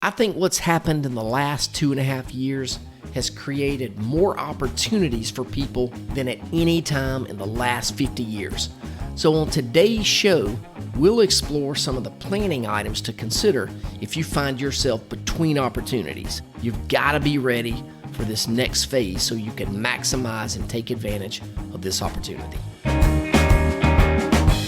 I think what's happened in the last 2.5 years has created more opportunities for people than at any time in the last 50 years. So on today's show, we'll explore some of the planning items to consider if you find yourself between opportunities. You've got to be ready for this next phase so you can maximize and take advantage of this opportunity.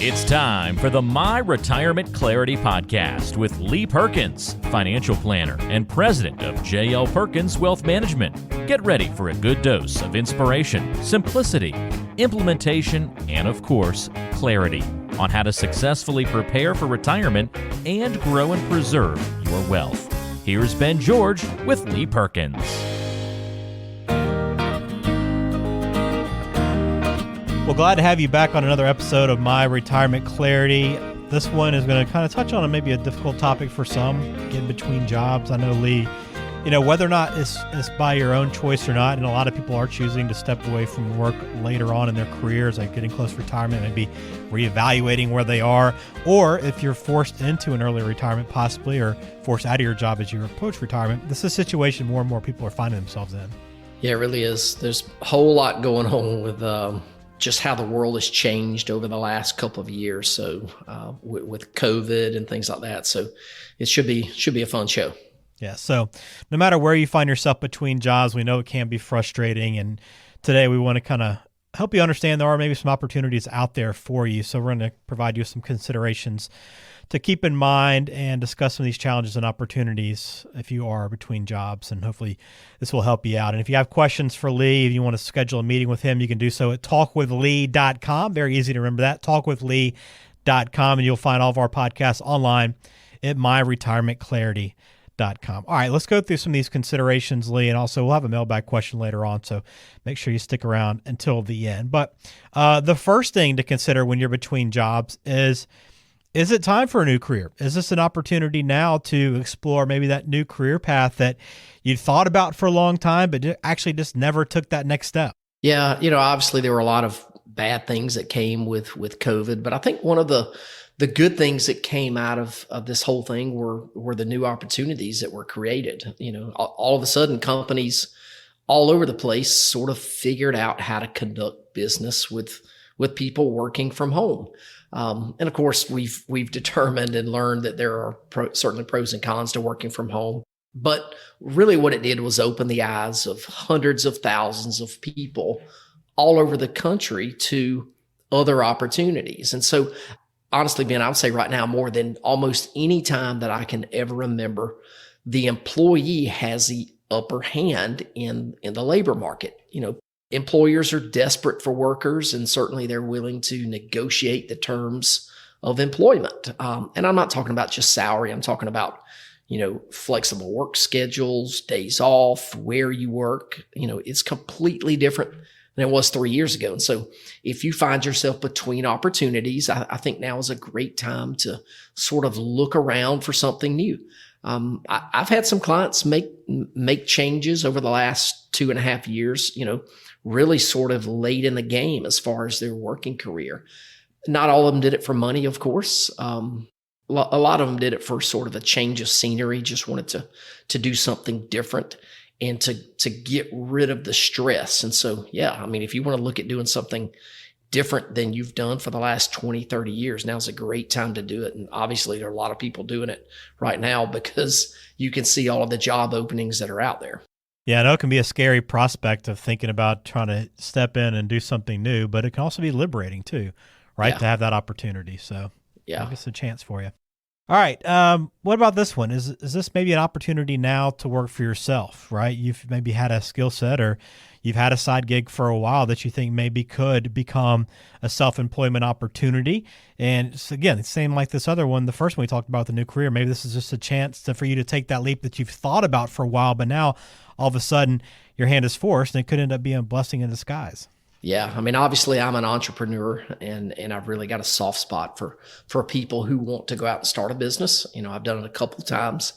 It's time for the My Retirement Clarity Podcast with Lee Perkins, financial planner and president of J.L. Perkins Wealth Management. Get ready for a good dose of inspiration, simplicity, implementation, and of course, clarity on how to successfully prepare for retirement and grow and preserve your wealth. Here's Ben George with Lee Perkins. Well, glad to have you back on another episode of My Retirement Clarity. This one is going to kind of touch on maybe a difficult topic for some, getting between jobs. I know, Lee, whether or not it's by your own choice or not, and a lot of people are choosing to step away from work later on in their careers, like getting close to retirement, maybe reevaluating where they are, or if you're forced into an early retirement possibly, or forced out of your job as you approach retirement. This is a situation more and more people are finding themselves in. Yeah, it really is. There's a whole lot going on with just how the world has changed over the last couple of years. So with COVID and things like that. So it should be a fun show. Yeah. So no matter where you find yourself between jobs, we know it can be frustrating. And today we want to kind of help you understand there are maybe some opportunities out there for you. So we're going to provide you with some considerations to keep in mind and discuss some of these challenges and opportunities if you are between jobs, and hopefully this will help you out. And if you have questions for Lee, if you want to schedule a meeting with him, you can do so at talkwithlee.com. Very easy to remember that, talkwithlee.com, and you'll find all of our podcasts online at myretirementclarity.com. All right, let's go through some of these considerations, Lee, and also we'll have a mailbag question later on, so make sure you stick around until the end. But the first thing to consider when you're between jobs is it time for a new career? Is this an opportunity now to explore maybe that new career path that you'd thought about for a long time, but actually just never took that next step? Yeah, obviously there were a lot of bad things that came with COVID, but I think one of the good things that came out of this whole thing were the new opportunities that were created. All of a sudden companies all over the place sort of figured out how to conduct business with people working from home. And of course, we've determined and learned that there are certainly pros and cons to working from home. But really what it did was open the eyes of hundreds of thousands of people all over the country to other opportunities. And so honestly, Ben, I would say right now, more than almost any time that I can ever remember, the employee has the upper hand in the labor market. Employers are desperate for workers, and certainly they're willing to negotiate the terms of employment. And I'm not talking about just salary. I'm talking about, flexible work schedules, days off, where you work. It's completely different than it was 3 years ago. And so if you find yourself between opportunities, I think now is a great time to sort of look around for something new. I've had some clients make changes over the last 2.5 years, really sort of late in the game as far as their working career. Not all of them did it for money, of course. A lot of them did it for sort of a change of scenery, just wanted to do something different and to get rid of the stress. And so, yeah, if you want to look at doing something different than you've done for the last 20, 30 years, now's a great time to do it. And obviously there are a lot of people doing it right now because you can see all of the job openings that are out there. Yeah, I know it can be a scary prospect of thinking about trying to step in and do something new, but it can also be liberating too, right? Yeah. To have that opportunity. So yeah, I guess a chance for you. All right. What about this one? Is this maybe an opportunity now to work for yourself, right? You've maybe had a skill set or you've had a side gig for a while that you think maybe could become a self-employment opportunity. And so again, same like this other one, the first one we talked about, the new career, maybe this is just a chance for you to take that leap that you've thought about for a while, but now all of a sudden your hand is forced and it could end up being a blessing in disguise. Yeah. Obviously I'm an entrepreneur and I've really got a soft spot for people who want to go out and start a business. I've done it a couple of times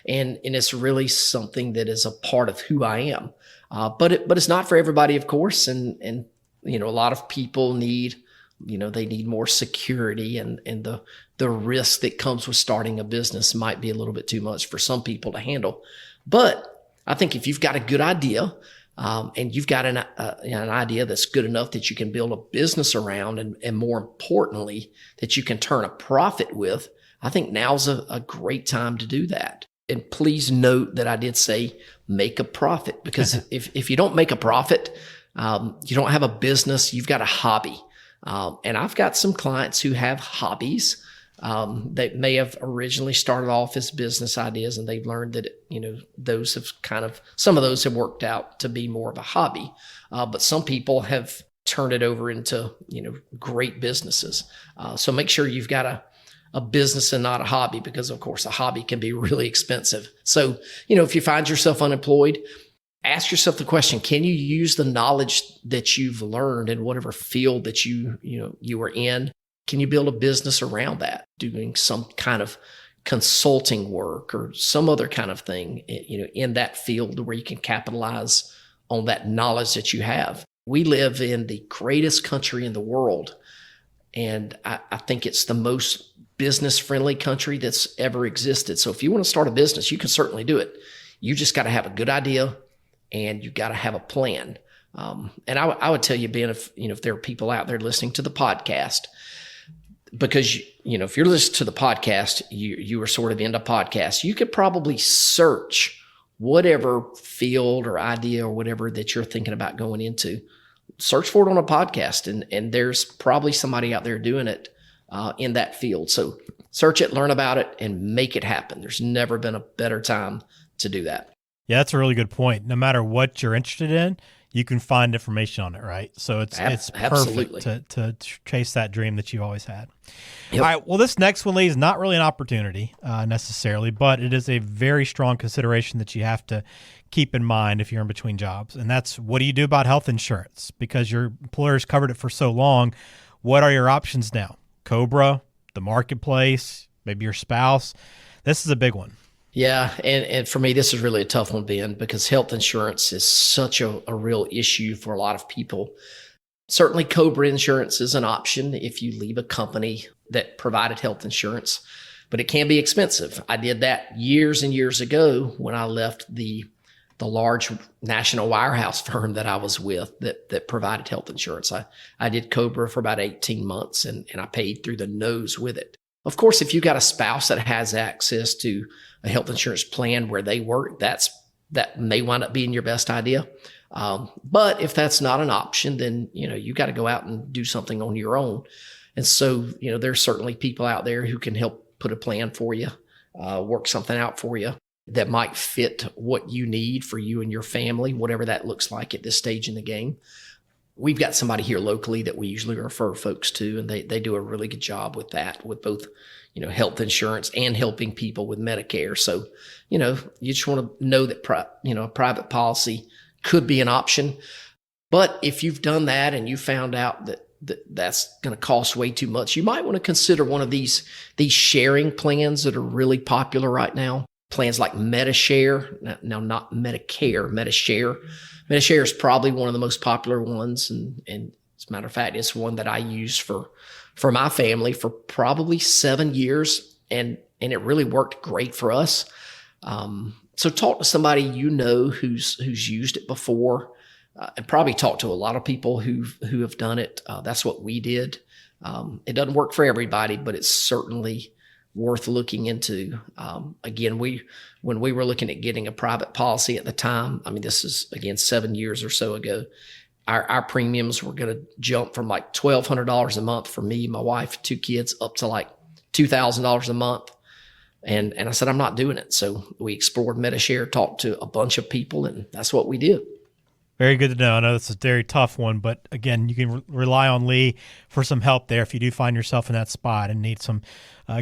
and it's really something that is a part of who I am. But it's not for everybody, of course. And a lot of people need they need more security, and the risk that comes with starting a business might be a little bit too much for some people to handle. But I think if you've got a good idea, and you've got an idea that's good enough that you can build a business around, and more importantly, that you can turn a profit with, I think now's a great time to do that. And please note that I did say make a profit, because if you don't make a profit, you don't have a business, you've got a hobby. And I've got some clients who have hobbies that may have originally started off as business ideas, and they've learned that, those have some of those have worked out to be more of a hobby. But some people have turned it over into, great businesses. So make sure you've got a business and not a hobby, because of course a hobby can be really expensive. So, if you find yourself unemployed, ask yourself the question, can you use the knowledge that you've learned in whatever field that you were in? Can you build a business around that, doing some kind of consulting work or some other kind of thing, in that field where you can capitalize on that knowledge that you have? We live in the greatest country in the world, and I think it's the most business-friendly country that's ever existed. So if you want to start a business, you can certainly do it. You just got to have a good idea, and you got to have a plan. And I would tell you, Ben, if there are people out there listening to the podcast, because if you're listening to the podcast, you are sort of into podcasts, you could probably search whatever field or idea or whatever that you're thinking about going into. Search for it on a podcast, and there's probably somebody out there doing it in that field. So search it, learn about it, and make it happen. There's never been a better time to do that. Yeah, that's a really good point. No matter what you're interested in, you can find information on it, right? So it's absolutely perfect to chase that dream that you've always had. Yep. All right, well, this next one, Lee, is not really an opportunity necessarily, but it is a very strong consideration that you have to keep in mind if you're in between jobs. And that's, what do you do about health insurance? Because your employer's covered it for so long. What are your options now? COBRA, the marketplace, maybe your spouse. This is a big one. Yeah, and for me, this is really a tough one, Ben, because health insurance is such a real issue for a lot of people. Certainly, COBRA insurance is an option if you leave a company that provided health insurance, but it can be expensive. I did that years and years ago when I left the large national wirehouse firm that I was with that provided health insurance. I did COBRA for about 18 months, and I paid through the nose with it. Of course, if you got a spouse that has access to a health insurance plan where they work, that may wind up being your best idea. But if that's not an option, then, you got to go out and do something on your own. And so, there's certainly people out there who can help put a plan for you, work something out for you that might fit what you need for you and your family, whatever that looks like at this stage in the game. We've got somebody here locally that we usually refer folks to, and they do a really good job with that, with both, health insurance and helping people with Medicare. So, you just want to know that, a private policy could be an option. But if you've done that and you found out that's going to cost way too much, you might want to consider one of these sharing plans that are really popular right now. Plans like MediShare, now not Medicare, MediShare. MediShare is probably one of the most popular ones. And as a matter of fact, it's one that I used for my family for probably 7 years. And it really worked great for us. So talk to somebody who's used it before, and probably talk to a lot of people who have done it. That's what we did. It doesn't work for everybody, but it's certainly worth looking into. Again, when we were looking at getting a private policy at the time, this is, again, 7 years or so ago, our premiums were going to jump from like $1,200 a month for me, my wife, 2 kids, up to like $2,000 a month. And I said, I'm not doing it. So we explored MediShare, talked to a bunch of people, and that's what we did. Very good to know. I know this is a very tough one, but again, you can rely on Lee for some help there. If you do find yourself in that spot and need some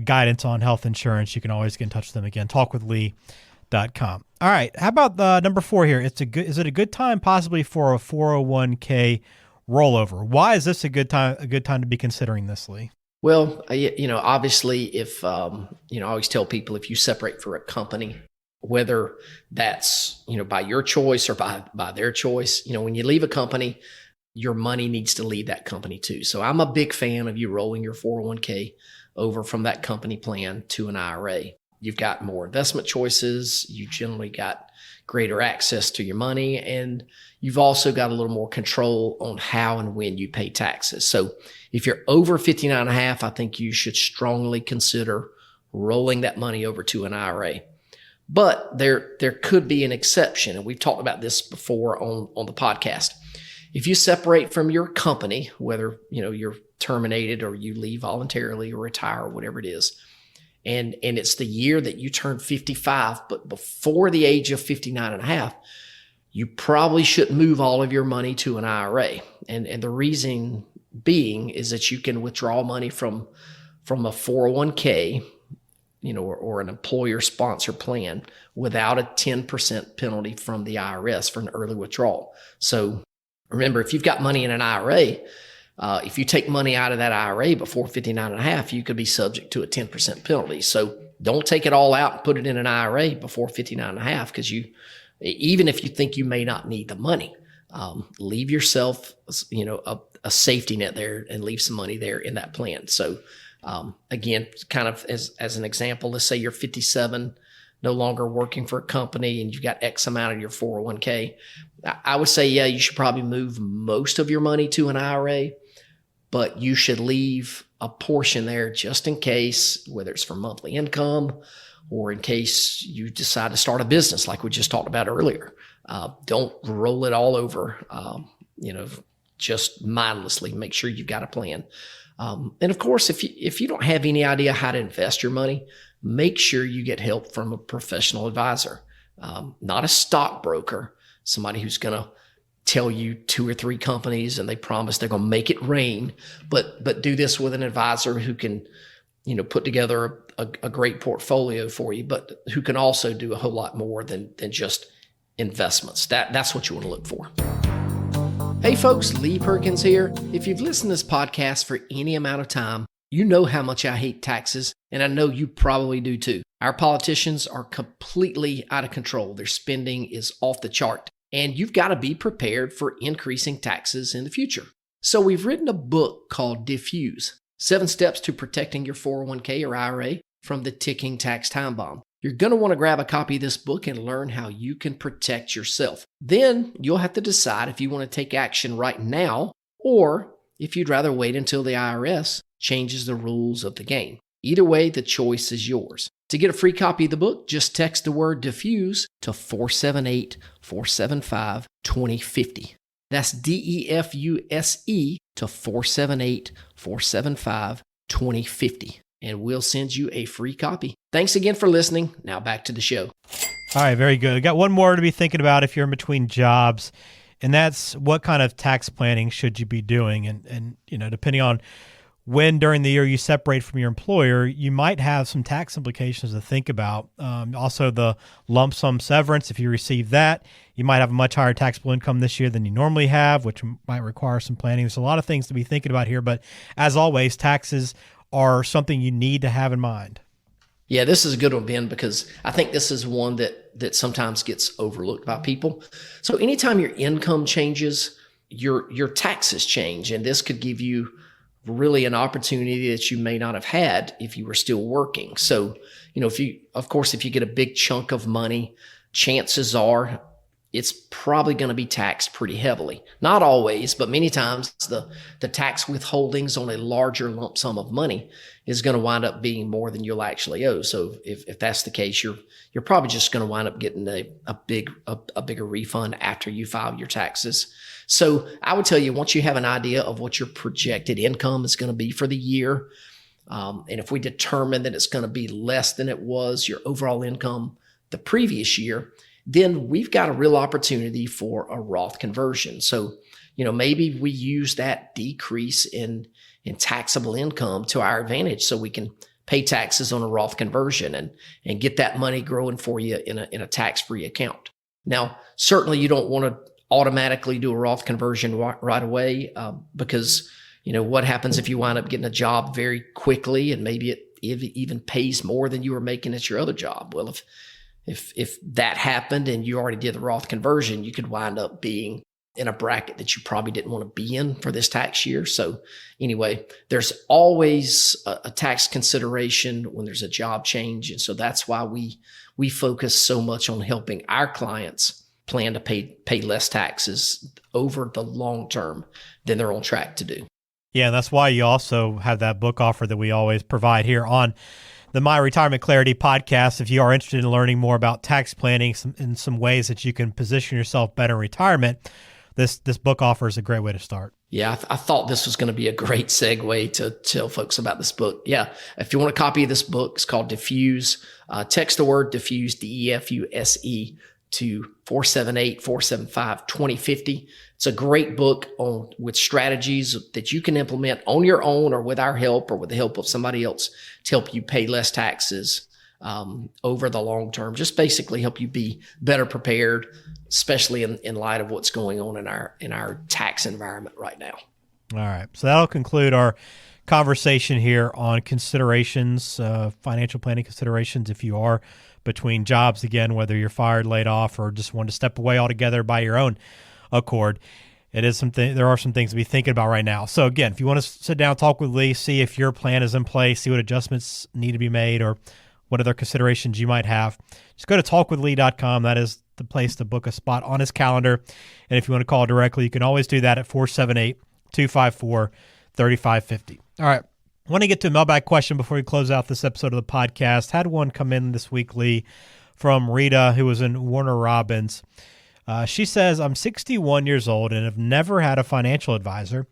guidance on health insurance, you can always get in touch with them again. Talkwithlee.com. All right. How about number 4 here? Is it a good time possibly for a 401k rollover? Why is this a good time to be considering this, Lee? Well, obviously, if I always tell people, if you separate for a company, whether that's, by your choice or by their choice, when you leave a company, your money needs to leave that company too. So I'm a big fan of you rolling your 401k over from that company plan to an IRA. You've got more investment choices. You generally got greater access to your money, and you've also got a little more control on how and when you pay taxes. So if you're over 59 and a half, I think you should strongly consider rolling that money over to an IRA. But there could be an exception, and we've talked about this before on the podcast. If you separate from your company, whether you're terminated or you leave voluntarily or retire or whatever it is, and it's the year that you turn 55, but before the age of 59 and a half, you probably shouldn't move all of your money to an IRA. And the reason being is that you can withdraw money from a 401k, or an employer sponsor plan without a 10% penalty from the IRS for an early withdrawal. So remember, if you've got money in an IRA, if you take money out of that IRA before 59 and a half, you could be subject to a 10% penalty. So don't take it all out and put it in an IRA before 59 and a half, because even if you think you may not need the money, leave yourself, a safety net there and leave some money there in that plan. So again, kind of as an example, let's say you're 57, no longer working for a company, and you've got X amount of your 401k. I would say, you should probably move most of your money to an IRA, but you should leave a portion there just in case, whether it's for monthly income or in case you decide to start a business like we just talked about earlier. Don't roll it all over, just mindlessly. Make sure you've got a plan. And of course, if you don't have any idea how to invest your money, make sure you get help from a professional advisor, not a stockbroker, somebody who's going to tell you 2 or 3 companies and they promise they're going to make it rain, but do this with an advisor who can, put together a great portfolio for you, but who can also do a whole lot more than just investments. That's what you want to look for. Hey folks, Lee Perkins here. If you've listened to this podcast for any amount of time, you know how much I hate taxes, and I know you probably do too. Our politicians are completely out of control. Their spending is off the chart, and you've got to be prepared for increasing taxes in the future. So we've written a book called Diffuse, 7 Steps to Protecting Your 401k or IRA from the Ticking Tax Time Bomb. You're going to want to grab a copy of this book and learn how you can protect yourself. Then you'll have to decide if you want to take action right now, or if you'd rather wait until the IRS changes the rules of the game. Either way, the choice is yours. To get a free copy of the book, just text the word diffuse to 478-475-2050. That's DEFUSE to 478-475-2050. And we'll send you a free copy. Thanks again for listening. Now back to the show. All right, very good. I got one more to be thinking about if you're in between jobs, and that's what kind of tax planning should you be doing? And depending on when during the year you separate from your employer, you might have some tax implications to think about. Also, the lump sum severance, if you receive that, you might have a much higher taxable income this year than you normally have, which might require some planning. There's a lot of things to be thinking about here, but as always, taxes are something you need to have in mind. Yeah, this is a good one, Ben, because I think this is one that sometimes gets overlooked by people. So anytime your income changes, your taxes change, and this could give you really an opportunity that you may not have had if you were still working. So, if you get a big chunk of money, chances are it's probably going to be taxed pretty heavily. Not always, but many times the tax withholdings on a larger lump sum of money is going to wind up being more than you'll actually owe. So if that's the case, you're probably just going to wind up getting a bigger refund after you file your taxes. So I would tell you, once you have an idea of what your projected income is going to be for the year, and if we determine that it's going to be less than it was your overall income the previous year, then we've got a real opportunity for a Roth conversion. So, maybe we use that decrease in taxable income to our advantage so we can pay taxes on a Roth conversion and get that money growing for you in a tax-free account. Now, certainly you don't want to automatically do a Roth conversion right away because, what happens if you wind up getting a job very quickly and maybe it even pays more than you were making at your other job? Well, if that happened and you already did the Roth conversion, you could wind up being in a bracket that you probably didn't want to be in for this tax year. So anyway, there's always a tax consideration when there's a job change. And so that's why we focus so much on helping our clients plan to pay less taxes over the long term than they're on track to do. Yeah, and that's why you also have that book offer that we always provide here on the My Retirement Clarity podcast. If you are interested in learning more about tax planning and some ways that you can position yourself better in retirement, this book offer is a great way to start. Yeah, I thought this was going to be a great segue to tell folks about this book. Yeah, if you want a copy of this book, it's called Diffuse. Text the word Diffuse, DEFUSE, to 478-475-2050. It's a great book with strategies that you can implement on your own or with our help or with the help of somebody else to help you pay less taxes over the long term. Just basically help you be better prepared, especially in light of what's going on in our tax environment right now. All right. So that'll conclude our conversation here on considerations, financial planning considerations if you are between jobs, again, whether you're fired, laid off, or just want to step away altogether by your own accord. There are some things to be thinking about right now. So again, if you want to sit down, talk with Lee, see if your plan is in place, see what adjustments need to be made or what other considerations you might have, just go to talkwithlee.com. That is the place to book a spot on his calendar. And if you want to call directly, you can always do that at 478-254-3550. All right. I want to get to a mailbag question before we close out this episode of the podcast. Had one come in this week, Lee, from Rita, who was in Warner Robins. She says, I'm 61 years old and have never had a financial advisor.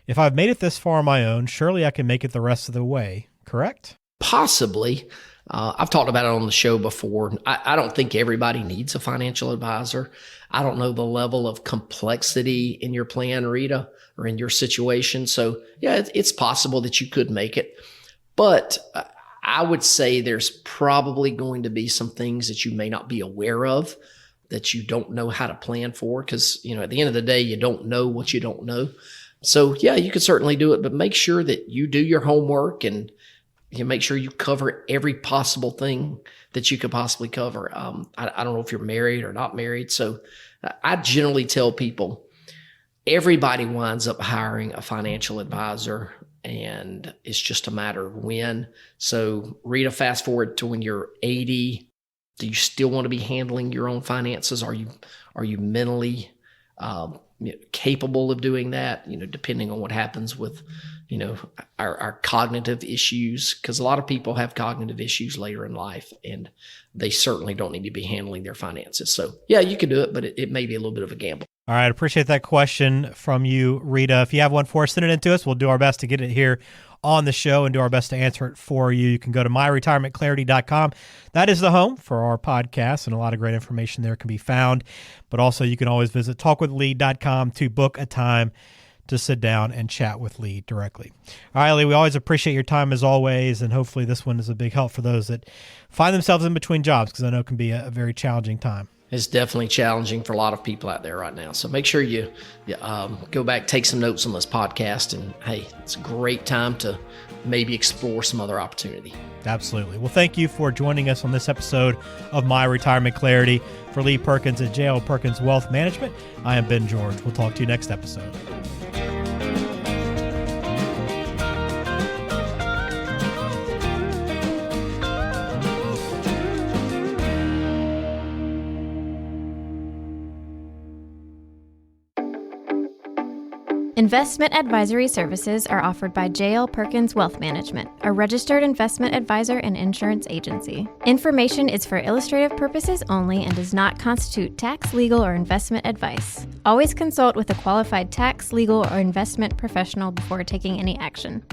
If I've made it this far on my own, surely I can make it the rest of the way, correct? Possibly. I've talked about it on the show before. I don't think everybody needs a financial advisor. I don't know the level of complexity in your plan, Rita, or in your situation. So yeah, it's possible that you could make it. But I would say there's probably going to be some things that you may not be aware of that you don't know how to plan for. Because, at the end of the day, you don't know what you don't know. So yeah, you could certainly do it, but make sure that you do your homework and you make sure you cover every possible thing that you could possibly cover. I don't know if you're married or not married. So I generally tell people everybody winds up hiring a financial advisor, and it's just a matter of when. So Rita, fast forward to when you're 80. Do you still want to be handling your own finances? Are you mentally capable of doing that? Depending on what happens with our cognitive issues, because a lot of people have cognitive issues later in life, and they certainly don't need to be handling their finances. So yeah, you can do it, but it may be a little bit of a gamble. All right. Appreciate that question from you, Rita. If you have one for us, send it in to us. We'll do our best to get it here on the show and do our best to answer it for you. You can go to myretirementclarity.com. That is the home for our podcast, and a lot of great information there can be found. But also you can always visit talkwithlee.com to book a time to sit down and chat with Lee directly. All right, Lee, we always appreciate your time as always, and hopefully this one is a big help for those that find themselves in between jobs, because I know it can be a very challenging time. It's definitely challenging for a lot of people out there right now. So make sure you go back, take some notes on this podcast, and hey, it's a great time to maybe explore some other opportunity. Absolutely. Well, thank you for joining us on this episode of My Retirement Clarity. For Lee Perkins at J.L. Perkins Wealth Management, I am Ben George. We'll talk to you next episode. Investment advisory services are offered by J.L. Perkins Wealth Management, a registered investment advisor and insurance agency. Information is for illustrative purposes only and does not constitute tax, legal, or investment advice. Always consult with a qualified tax, legal, or investment professional before taking any action.